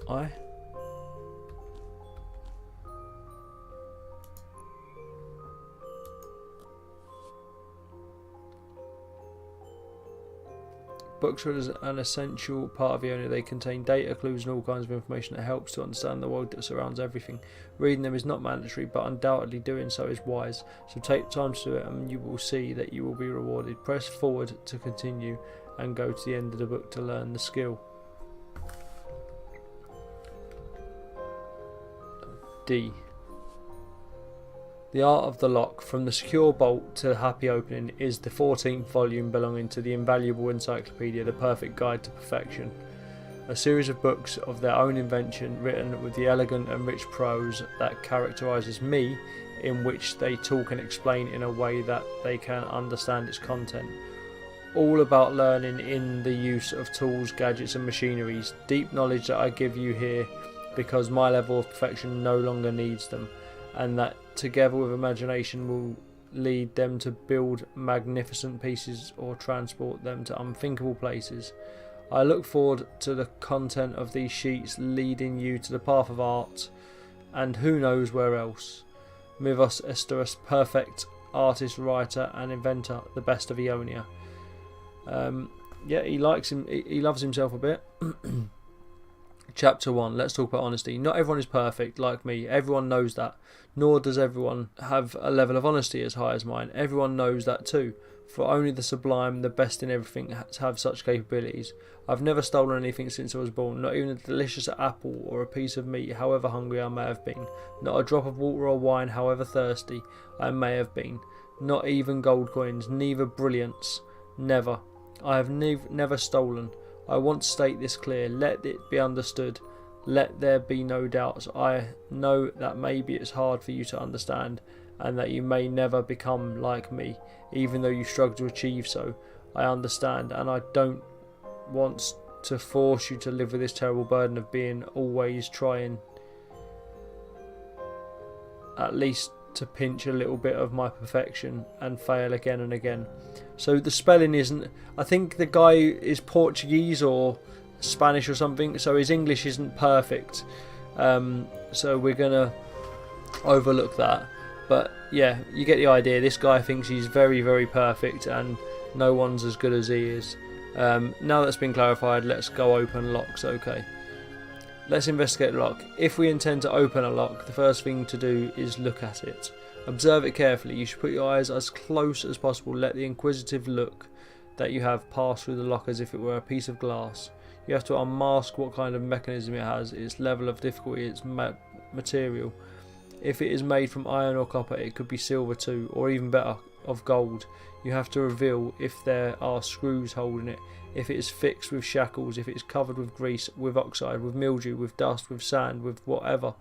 eye. Books are an essential part of Eonia. They contain data, clues and all kinds of information that helps to understand the world that surrounds everything. Reading them is not mandatory, but undoubtedly doing so is wise. So take time to do it and you will see that you will be rewarded. Press forward to continue and go to the end of the book to learn the skill. D. The Art of the Lock, from the secure bolt to the happy opening, is the 14th volume belonging to the invaluable encyclopedia, The Perfect Guide to Perfection. A series of books of their own invention, written with the elegant and rich prose that characterises me, in which they talk and explain in a way that they can understand its content. All about learning in the use of tools, gadgets and machineries. Deep knowledge that I give you here because my level of perfection no longer needs them, and that together with imagination will lead them to build magnificent pieces or transport them to unthinkable places. I look forward to the content of these sheets leading you to the path of art, and who knows where else. Mivos Esterus, perfect artist, writer and inventor, the best of Eonia. Yeah, he likes him. He loves himself a bit. Chapter 1. Let's talk about honesty. Not everyone is perfect like me. Everyone knows that. Nor does everyone have a level of honesty as high as mine. Everyone knows that too. For only the sublime, the best in everything, have such capabilities. I've never stolen anything since I was born. Not even a delicious apple or a piece of meat, however hungry I may have been. Not a drop of water or wine, however thirsty I may have been. Not even gold coins. Neither brilliance. Never. I have never stolen. I want to state this clear. Let it be understood. Let there be no doubts. I know that maybe it's hard for you to understand, and that you may never become like me, even though you struggle to achieve so. I understand, and I don't want to force you to live with this terrible burden of being always trying at least to pinch a little bit of my perfection and fail again and again. So the spelling isn't, I think the guy is Portuguese or Spanish or something, so his English isn't perfect, so we're gonna overlook that. But yeah, you get the idea. This guy thinks he's very, very perfect and no one's as good as he is. Now that's been clarified, let's go open locks. Okay, let's investigate the lock. If we intend to open a lock, the first thing to do is look at it. Observe it carefully. You should put your eyes as close as possible. Let the inquisitive look that you have pass through the lock as if it were a piece of glass. You have to unmask what kind of mechanism it has, its level of difficulty, its material. If it is made from iron or copper, it could be silver too, or even better, of gold. You have to reveal if there are screws holding it, if it is fixed with shackles, if it is covered with grease, with oxide, with mildew, with dust, with sand, with whatever.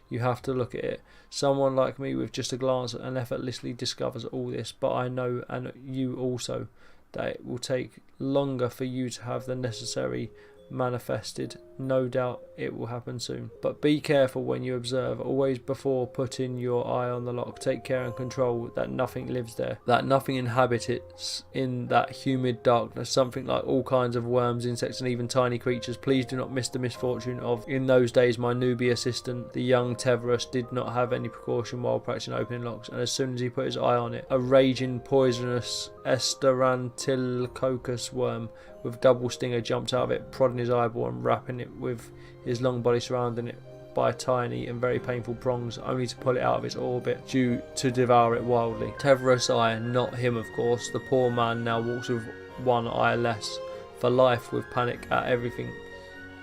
You have to look at it. Someone like me with just a glance and effortlessly discovers all this, but I know, and you also, that it will take longer for you to have the necessary manifested. No doubt it will happen soon, but be careful when you observe. Always before putting your eye on the lock, take care and control that nothing lives there, that nothing inhabits in that humid darkness, something like all kinds of worms, insects and even tiny creatures. Please do not miss the misfortune of, in those days, my newbie assistant, the young Teverus, did not have any precaution while practicing opening locks, and as soon as he put his eye on it, a raging poisonous Esterantilcoccus worm with double stinger jumped out of it, prodding his eyeball and wrapping it with his long body, surrounding it by tiny and very painful prongs, only to pull it out of its orbit due to devour it wildly. Teverus' eye, not him of course. The poor man now walks with one eye less, for life, with panic at everything.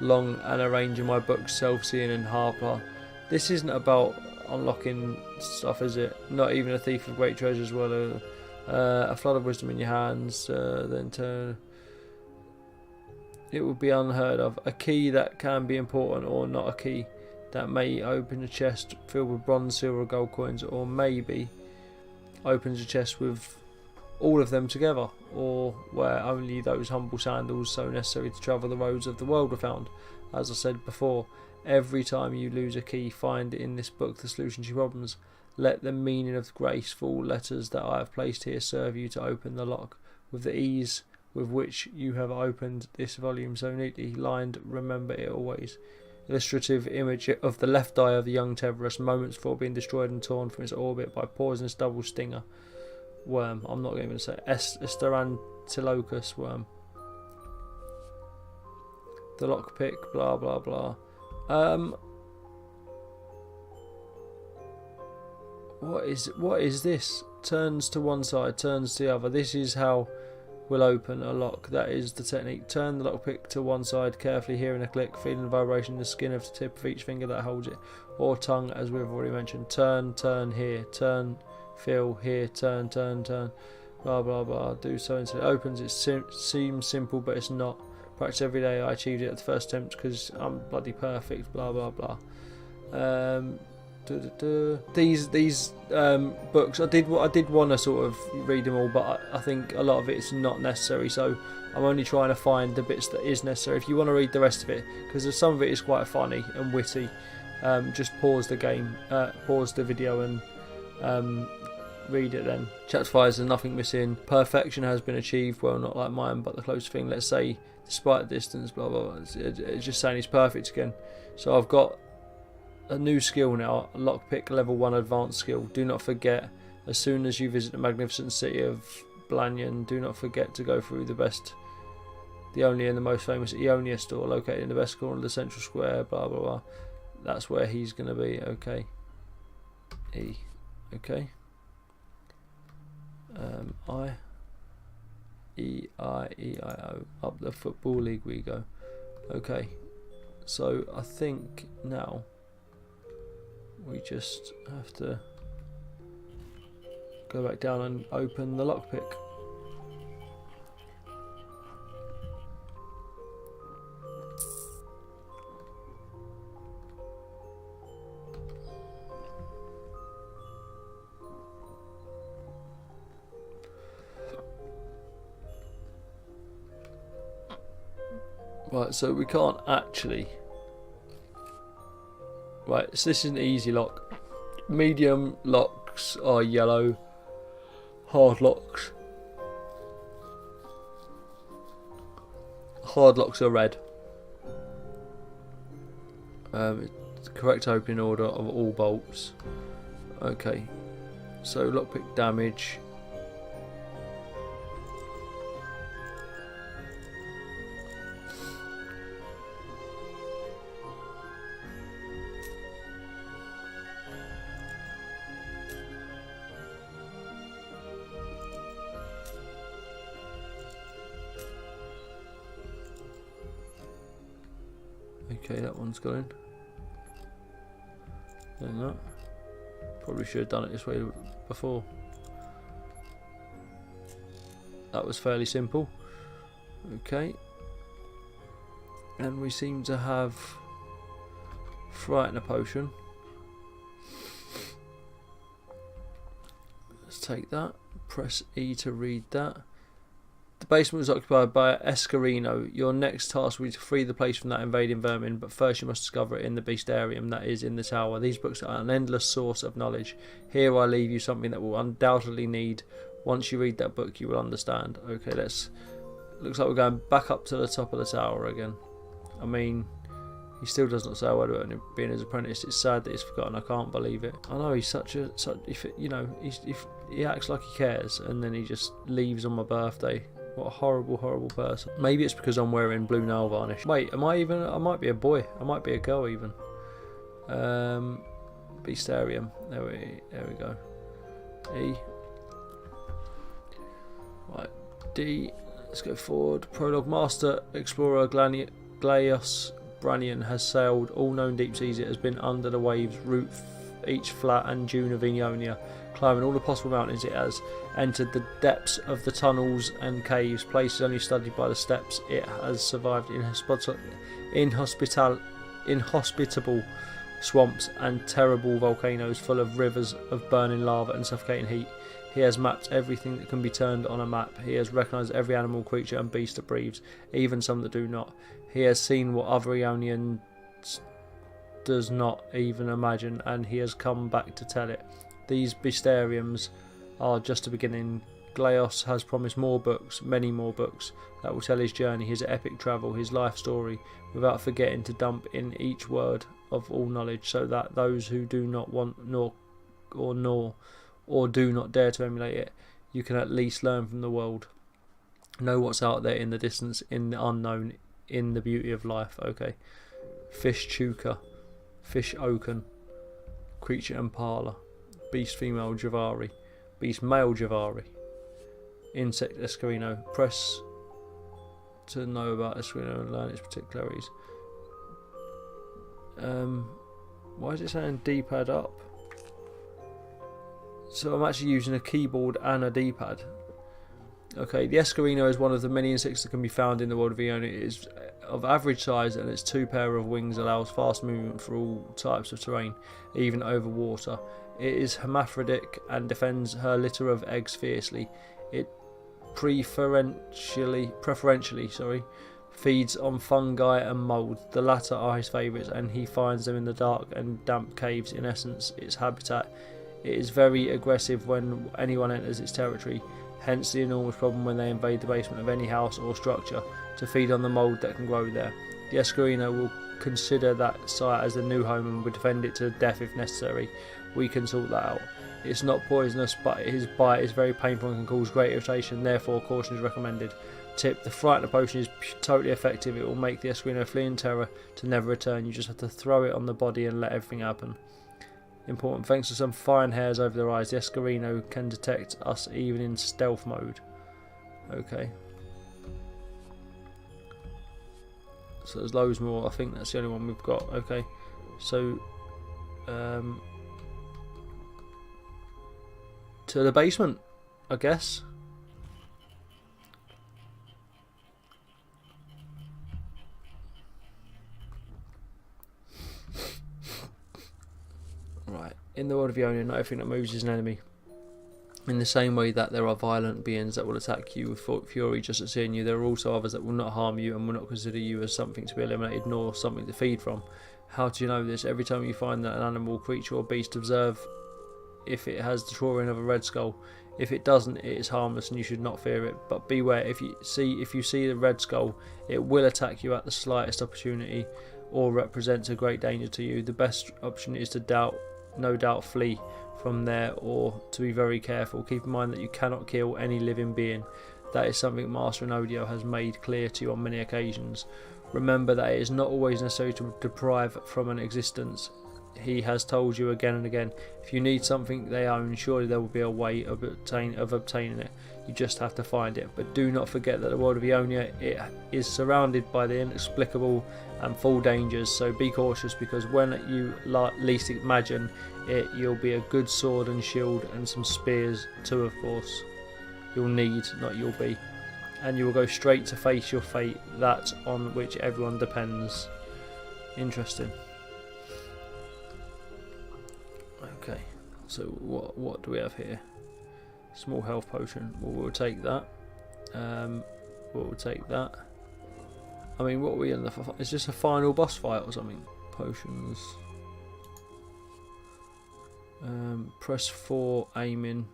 Long and arranging my books, self-seeing and harper. This isn't about unlocking stuff, is it? Not even a thief of great treasures. Well, a flood of wisdom in your hands, then turn. It would be unheard of. A key that can be important, or not a key that may open a chest filled with bronze, silver, gold coins, or maybe opens a chest with all of them together, or where only those humble sandals so necessary to travel the roads of the world are found. As I said before, every time you lose a key, find in this book the solution to your problems. Let the meaning of the graceful letters that I have placed here serve you to open the lock with the ease with which you have opened this volume so neatly lined. Remember it always. illustrative image of the left eye of the young Teverus moments before being destroyed and torn from its orbit by poisonous double stinger worm. I'm not going to say Esterantilocus worm. The lockpick, blah blah blah. What is this? Turns to one side, turns to the other. This is how we'll open a lock. That is the technique. Turn the lockpick to one side, carefully hearing a click, feeling the vibration in the skin of the tip of each finger that holds it, or tongue, as we've already mentioned. Turn, turn here, turn, feel here, turn, turn, turn, blah blah blah. Do so until it opens. It seems simple, but it's not. Practice every day. I achieved it at the first attempt because I'm bloody perfect. Blah blah blah. These books, I did want to sort of read them all, but I think a lot of it is not necessary, so I'm only trying to find the bits that is necessary. If you want to read the rest of it, because some of it is quite funny and witty, just pause the video and read it then. Chapter 5 is nothing missing. Perfection has been achieved, well, not like mine, but the closest thing. Let's say, despite the distance, blah blah blah. It's just saying he's perfect again. So I've got a new skill now, lockpick level 1 advanced skill. Do not forget, as soon as you visit the magnificent city of Blanyon, do not forget to go through the only and the most famous Eonia store, located in the best corner of the central square, blah blah blah. That's where he's going to be. Okay. E. Okay. I-E-I-E-I-O. Up the football league we go. Okay. So I think now we just have to go back down and open the lockpick. Right, so we can't actually... Right, so this is an easy lock. Medium locks are yellow. Hard locks are red. It's the correct opening order of all bolts. Okay, so lockpick damage. Okay, that one's going. Then that. Probably should have done it this way before. That was fairly simple. Okay. And we seem to have Frightener potion. Let's take that. Press E to read that. The basement was occupied by Escarino. Your next task will be to free the place from that invading vermin, but first you must discover it in the Beastarium, that is, in the tower. These books are an endless source of knowledge. Here I leave you something that will undoubtedly need. Once you read that book, you will understand. Okay, looks like we're going back up to the top of the tower again. I mean, he still does not say a word about being his apprentice. It's sad that he's forgotten. I can't believe it. I know he's he acts like he cares, and then he just leaves on my birthday. What a horrible, horrible person. Maybe it's because I'm wearing blue nail varnish. Wait, I might be a boy. I might be a girl even. Beastarium. There we go. E. Right, D. Let's go forward. Prologue. Master Explorer Gaius Brannion has sailed all known deep seas. It has been under the waves, root each flat and dune of Eonia, climbing all the possible mountains. It has entered the depths of the tunnels and caves, places only studied by the steps. It has survived inhospitable swamps and terrible volcanoes full of rivers of burning lava and suffocating heat. He has mapped everything that can be turned on a map. He has recognised every animal, creature and beast that breathes, even some that do not. He has seen what other Eonians does not even imagine, and he has come back to tell it. These Beastariums are just a beginning. Glaos has promised more books, many more books, that will tell his journey, his epic travel, his life story, without forgetting to dump in each word of all knowledge, so that those who do not want or do not dare to emulate it, you can at least learn from the world. Know what's out there in the distance, in the unknown, in the beauty of life. Okay. Fish Chuka, Fish Oaken, Creature Impala, Beast Female Javari, Beast Male Javari, Insect Escarino. Press to know about Escarino and learn its particularities. Why is it saying D-pad up? So I'm actually using a keyboard and a D-pad. Okay, the Escarino is one of the many insects that can be found in the world of Eonia. It is of average size, and its 2 pair of wings allows fast movement for all types of terrain, even over water. It is hermaphroditic and defends her litter of eggs fiercely. It preferentially feeds on fungi and mould. The latter are his favourites, and he finds them in the dark and damp caves, in essence its habitat. It is very aggressive when anyone enters its territory, hence the enormous problem when they invade the basement of any house or structure to feed on the mould that can grow there. The Escarino will consider that site as a new home and will defend it to death if necessary. We can sort that out. It's not poisonous, but his bite is very painful and can cause great irritation, therefore caution is recommended. Tip: the Frightener potion is totally effective. It will make the Escarino flee in terror to never return. You just have to throw it on the body and let everything happen. Important: thanks to some fine hairs over their eyes, the Escarino can detect us even in stealth mode. Okay. So there's loads more. I think that's the only one we've got. Okay. So, to the basement, I guess. Right. In the world of Eonia, not everything that moves is an enemy. In the same way that there are violent beings that will attack you with fury just at seeing you, there are also others that will not harm you and will not consider you as something to be eliminated nor something to feed from. How do you know this? Every time you find that an animal, creature or beast, observe if it has the drawing of a red skull. If it doesn't, it is harmless and you should not fear it. But beware, if you see the red skull, it will attack you at the slightest opportunity or represents a great danger to you. The best option is to no doubt flee from there or to be very careful. Keep in mind that you cannot kill any living being. That is something Master Enodio has made clear to you on many occasions. Remember that it is not always necessary to deprive from an existence. He has told you again and again, if you need something they own, surely there will be a way of obtaining it. You just have to find it. But do not forget that the world of Eonia, it is surrounded by the inexplicable and full dangers, so be cautious, because when you least imagine it, you'll be a good sword and shield and some spears too, of course. You'll need, not you'll be. And you will go straight to face your fate, that on which everyone depends. Interesting. Okay, so what do we have here? Small health potion. Well, we'll take that. We'll take that. I mean, what are we in the? Is this a final boss fight or something? Potions. Press 4, aiming.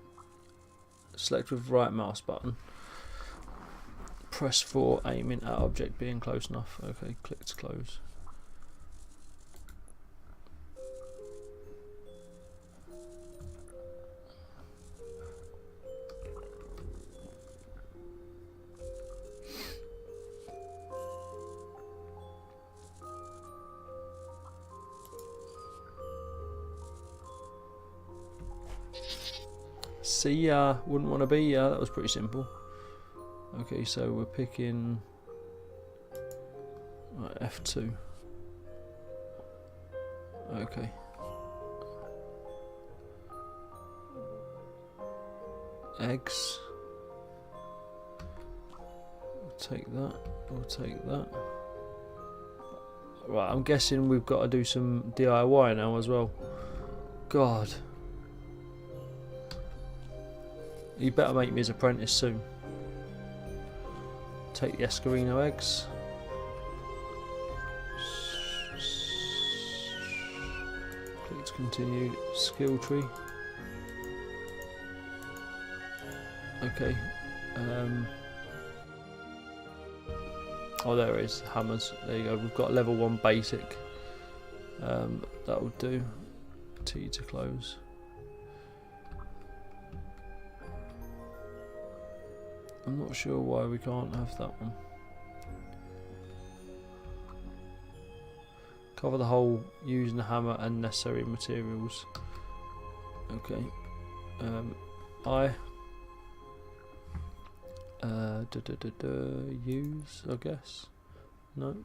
Select with right mouse button. Press 4, aiming at object being close enough. Okay, click to close. See ya, wouldn't want to be ya. That was pretty simple. Okay, so we're picking right, F2. Okay. Eggs. We'll take that. We'll take that. Right, I'm guessing we've got to do some DIY now as well. God. You better make me his apprentice soon. Take the Escarino eggs. Click to continue. Skill tree. Okay. Oh, there it is. Hammers. There you go. We've got level 1 basic. That will do. T to close. I'm not sure why we can't have that one. Cover the hole using the hammer and necessary materials. Okay. Use, I guess. No.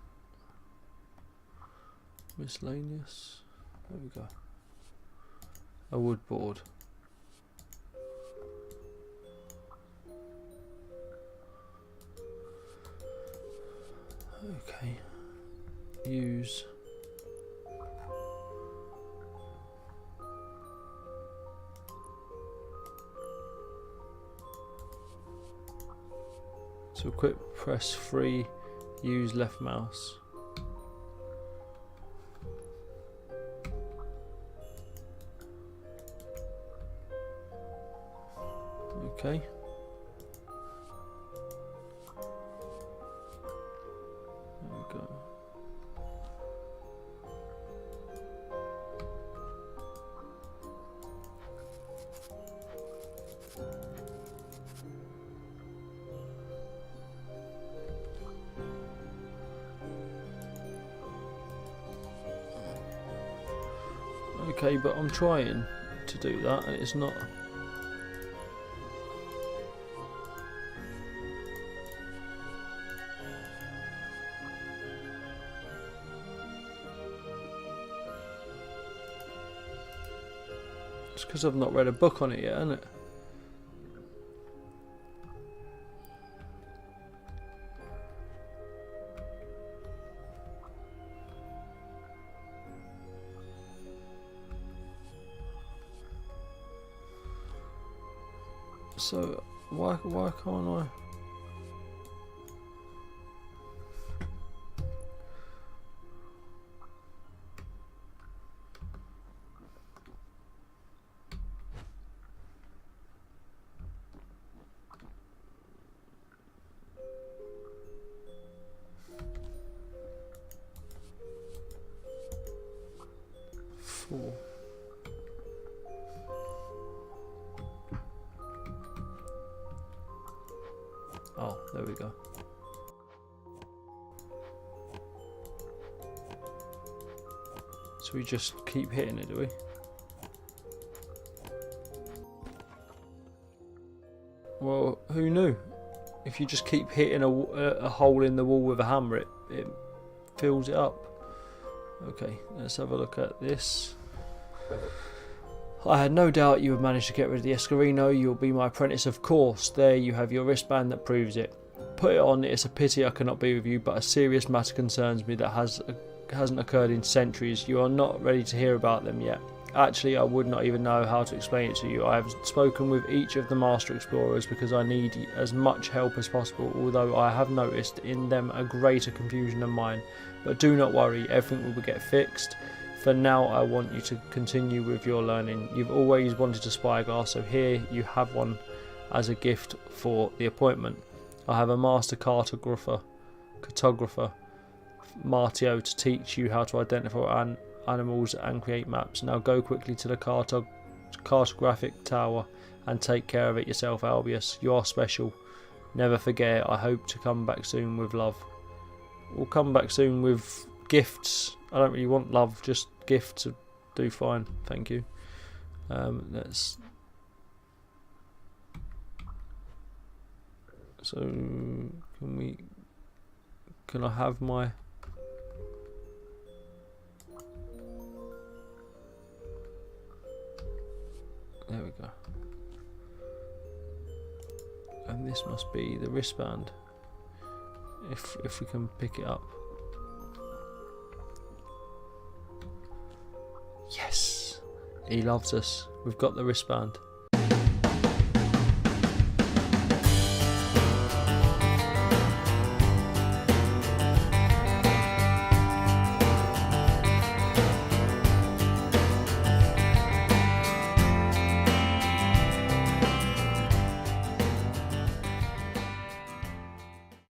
Miscellaneous. There we go. A wood board. Okay. Use. To equip, press 3, use left mouse. Okay. There we go. Okay, but I'm trying to do that and it's not. It's because I've not read a book on it yet, isn't it? So why can't I? Four. Oh, there we go. So we just keep hitting it, do we? Well, who knew? If you just keep hitting a hole in the wall with a hammer, it fills it up. Okay, let's have a look at this. I had no doubt you would manage to get rid of the Escarino. You'll be my apprentice, of course. There you have your wristband that proves it. Put it on. It's a pity I cannot be with you, but a serious matter concerns me that hasn't occurred in centuries. You are not ready to hear about them yet. Actually, I would not even know how to explain it to you. I have spoken with each of the master explorers because I need as much help as possible, although I have noticed in them a greater confusion than mine. But do not worry, everything will get fixed. For now, I want you to continue with your learning. You've always wanted a spyglass, so here you have one as a gift for the appointment. I have a master cartographer, Martio, to teach you how to identify animals and create maps. Now go quickly to the cartographic tower and take care of it yourself, Albius. You are special. Never forget. I hope to come back soon with love. We'll come back soon with gifts. I don't really want love, just gifts would do fine, thank you. Let's. So can I have my? There we go. And this must be the wristband. If we can pick it up. Yes, he loves us. We've got the wristband.